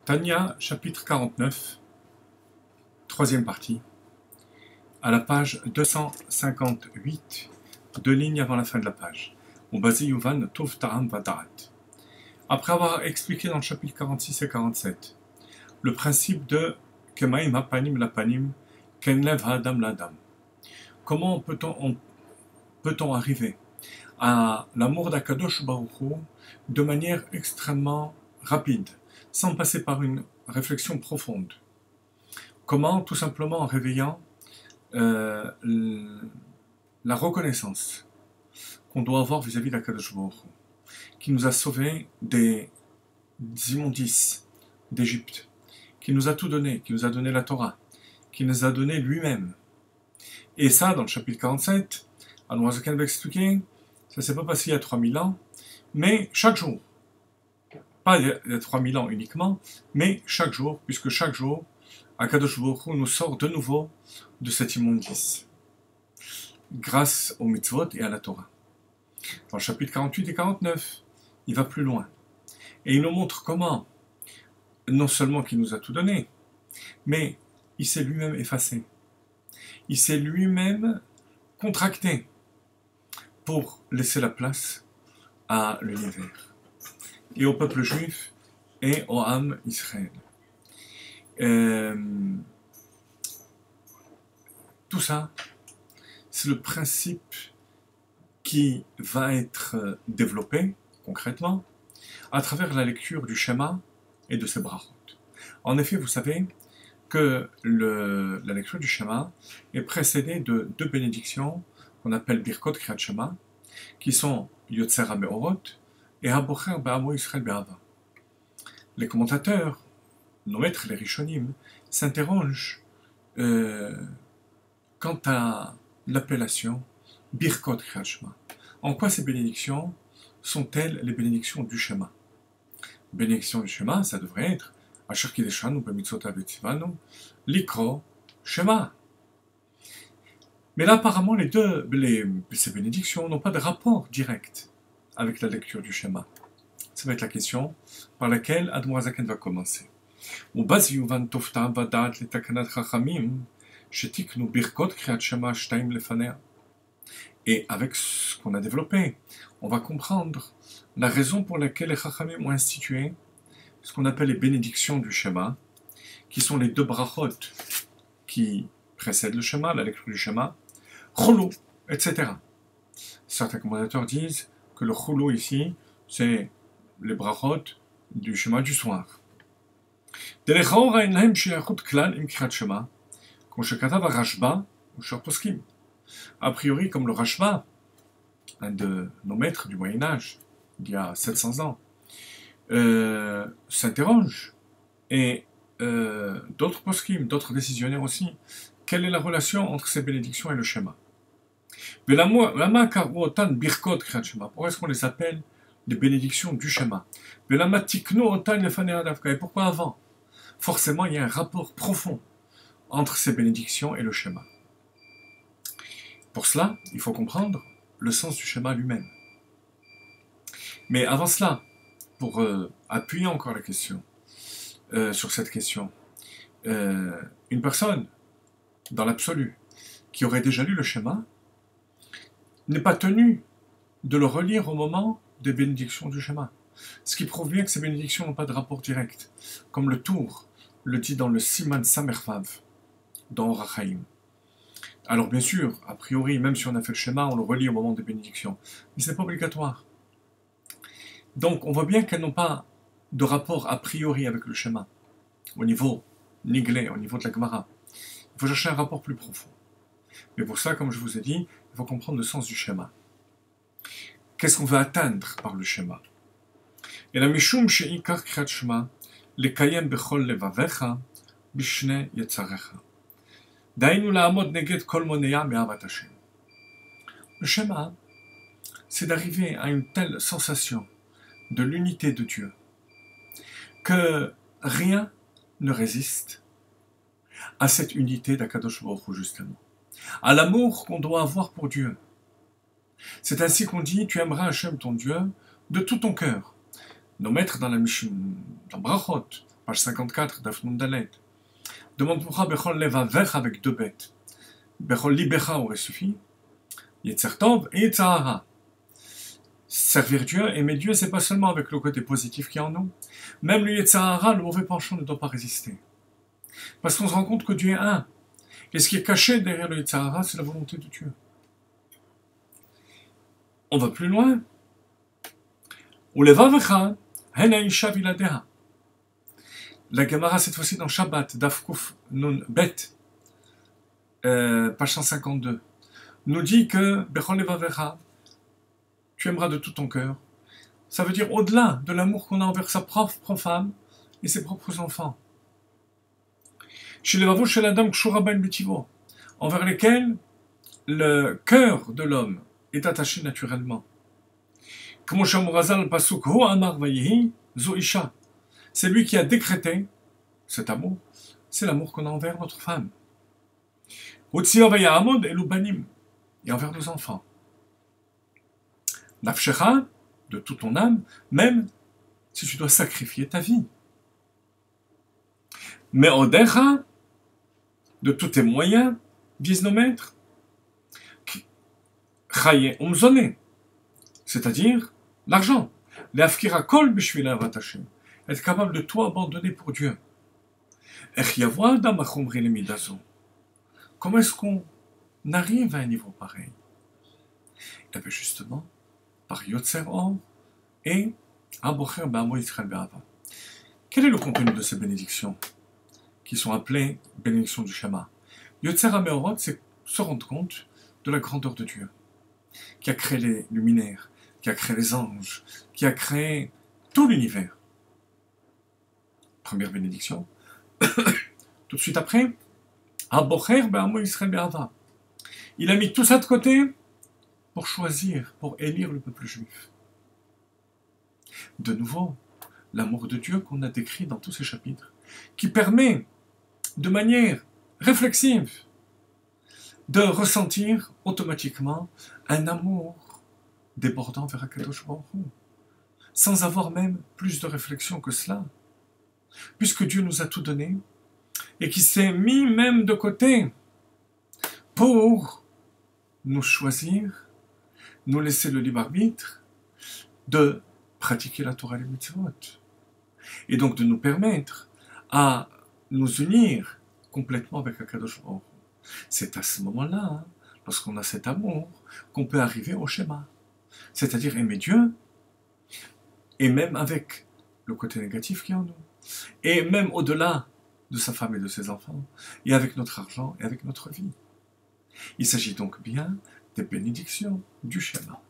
Tanya, chapitre 49, troisième partie, à la page 258, deux lignes avant la fin de la page. Après avoir expliqué dans le chapitre 46 et 47 le principe de Kemaim hapanim lapanim, kenlev hadam ladam. Comment peut-on arriver à l'amour d'Akadosh Baruch Hu de manière extrêmement rapide, sans passer par une réflexion profonde? Comment? Tout simplement en réveillant la reconnaissance qu'on doit avoir vis-à-vis d'Akadosh Baruch Hu, qui nous a sauvés des immondices d'Égypte, qui nous a tout donné, qui nous a donné la Torah, qui nous a donné lui-même. Et ça, dans le chapitre 47, Admorazaken va expliquer, ça ne s'est pas passé il y a 3000 ans, mais chaque jour. Pas il y a 3000 ans uniquement, mais chaque jour, puisque chaque jour, Akadosh Baruch Hu nous sort de nouveau de cet immondice, grâce aux mitzvot et à la Torah. Dans le chapitre 48 et 49, il va plus loin. Et il nous montre comment, non seulement qu'il nous a tout donné, mais il s'est lui-même effacé. Il s'est lui-même contracté pour laisser la place à l'univers et au peuple juif et au Am Israël. Tout ça, c'est le principe qui va être développé concrètement à travers la lecture du schéma et de ses brachot. En effet, vous savez que la lecture du schéma est précédée de deux bénédictions qu'on appelle Birkot Kriyat Shema, qui sont Yotzer HaMeorot et Habocher Be'amo Yisrael Be'ava. Les commentateurs, nos maîtres, les Rishonim, s'interrogent quant à l'appellation Birkot Kriyat Shema. En quoi ces bénédictions sont-elles les bénédictions du schéma? Bénédiction du schéma, ça devrait être Asher Kideshanu B'mitzvotav V'tzivanu Likro Shema. Mais là, apparemment, ces bénédictions n'ont pas de rapport direct avec la lecture du schéma. Ça va être la question par laquelle Admorazaken va commencer. Et avec ce qu'on a développé, on va comprendre la raison pour laquelle les Chachamim ont institué ce qu'on appelle les bénédictions du schéma, qui sont les deux brachot qui précèdent le schéma, la lecture du schéma, Cholo, etc. Certains commentateurs disent que le Cholo ici, c'est les brachot du schéma du soir. A priori, comme le Rashba, un de nos maîtres du Moyen-Âge, il y a 700 ans, s'interroge, et d'autres poskim, d'autres décisionnaires aussi, quelle est la relation entre ces bénédictions et le schéma? Pourquoi est-ce qu'on les appelle les bénédictions du schéma? Et pourquoi avant? Forcément, il y a un rapport profond entre ces bénédictions et le schéma. Pour cela, il faut comprendre le sens du schéma lui-même. Mais avant cela, pour appuyer encore la question, sur cette question, une personne, dans l'absolu, qui aurait déjà lu le schéma, n'est pas tenue de le relire au moment des bénédictions du schéma. Ce qui prouve bien que ces bénédictions n'ont pas de rapport direct, comme le Tour le dit dans le Siman Samervav, dans Orach Chaim. Alors bien sûr, a priori, même si on a fait le schéma, on le relit au moment des bénédictions, mais ce n'est pas obligatoire. Donc on voit bien qu'elles n'ont pas de rapport a priori avec le schéma, au niveau niglé, au niveau de la Gemara. Il faut chercher un rapport plus profond. Mais pour ça, comme je vous ai dit, il faut comprendre le sens du schéma. Qu'est-ce qu'on veut atteindre par le schéma? Et la mishum she'ikar kriyat shema, lekayem bechol levavecha, bishne yetzarecha. Dainu la'amod neged kol moneya me'avat Hashem. Le schéma, c'est d'arriver à une telle sensation de l'unité de Dieu que rien ne résiste à cette unité d'Akadosh Baruch Hu, justement, à l'amour qu'on doit avoir pour Dieu. C'est ainsi qu'on dit, tu aimeras Hashem ton Dieu de tout ton cœur. Nos maîtres dans la Mishnah, dans Brachot, page 54, d'Afnun Dalet. Demande pourquoi Bechol Levavecha avec deux bêtes. Bechol Libecha aurait suffi. Yetzer Tov et Yetzer Hara. Servir Dieu, aimer Dieu, c'est pas seulement avec le côté positif qu'il y a en nous. Même le Yetzer Hara, le mauvais penchant, ne doit pas résister. Parce qu'on se rend compte que Dieu est un. Et ce qui est caché derrière le Yetzer Hara, c'est la volonté de Dieu. On va plus loin. Ulevavecha, Hena Isha Viladeha. La Gemara, cette fois-ci dans Shabbat, Dafkuf Nun Bet, page 152, nous dit que Bechol Levavecha, tu aimeras de tout ton cœur. Ça veut dire au-delà de l'amour qu'on a envers sa propre femme et ses propres enfants. Chez les Vavos, chez l'Adam, Kshuraban Betivo, envers lesquels le cœur de l'homme est attaché naturellement. Comme Shamurazal Pasuk Ho Amar Vayehi Zoisha. C'est lui qui a décrété cet amour, c'est l'amour qu'on a envers notre femme. Utsio Vayahamod Elubanim, et envers nos enfants. Nafshecha, de toute ton âme, même si tu dois sacrifier ta vie. Mais Odecha, de tous tes moyens, disent nos maîtres, Chaye Umzone, c'est-à-dire l'argent. L'Afkira Kol Bishvila Vatashim, être capable de tout abandonner pour Dieu. Comment est-ce qu'on arrive à un niveau pareil? Eh bien justement, par Yotzer Or et Abocher Ba'amo Yisrael Be'ava. Quel est le contenu de ces bénédictions qui sont appelées bénédictions du Shema? Yotzer HaMeorot, c'est se rendre compte de la grandeur de Dieu, qui a créé les luminaires, qui a créé les anges, qui a créé tout l'univers. Première bénédiction. Tout de suite après, Abocher Ba'amo Yisrael Be'ava. Il a mis tout ça de côté pour choisir, pour élire le peuple juif. De nouveau, l'amour de Dieu qu'on a décrit dans tous ces chapitres, qui permet, de manière réflexive, de ressentir automatiquement un amour débordant vers Akadosh Baruch Hu, sans avoir même plus de réflexion que cela, puisque Dieu nous a tout donné, et qui s'est mis même de côté pour nous choisir, nous laisser le libre arbitre de pratiquer la Torah et les mitzvot, et donc de nous permettre à nous unir complètement avec Akadosh Baruch Hu. C'est à ce moment-là, lorsqu'on a cet amour, qu'on peut arriver au schéma, c'est-à-dire aimer Dieu, et même avec le côté négatif qui est en nous, et même au-delà de sa femme et de ses enfants, et avec notre argent et avec notre vie. Il s'agit donc bien des bénédictions du schéma.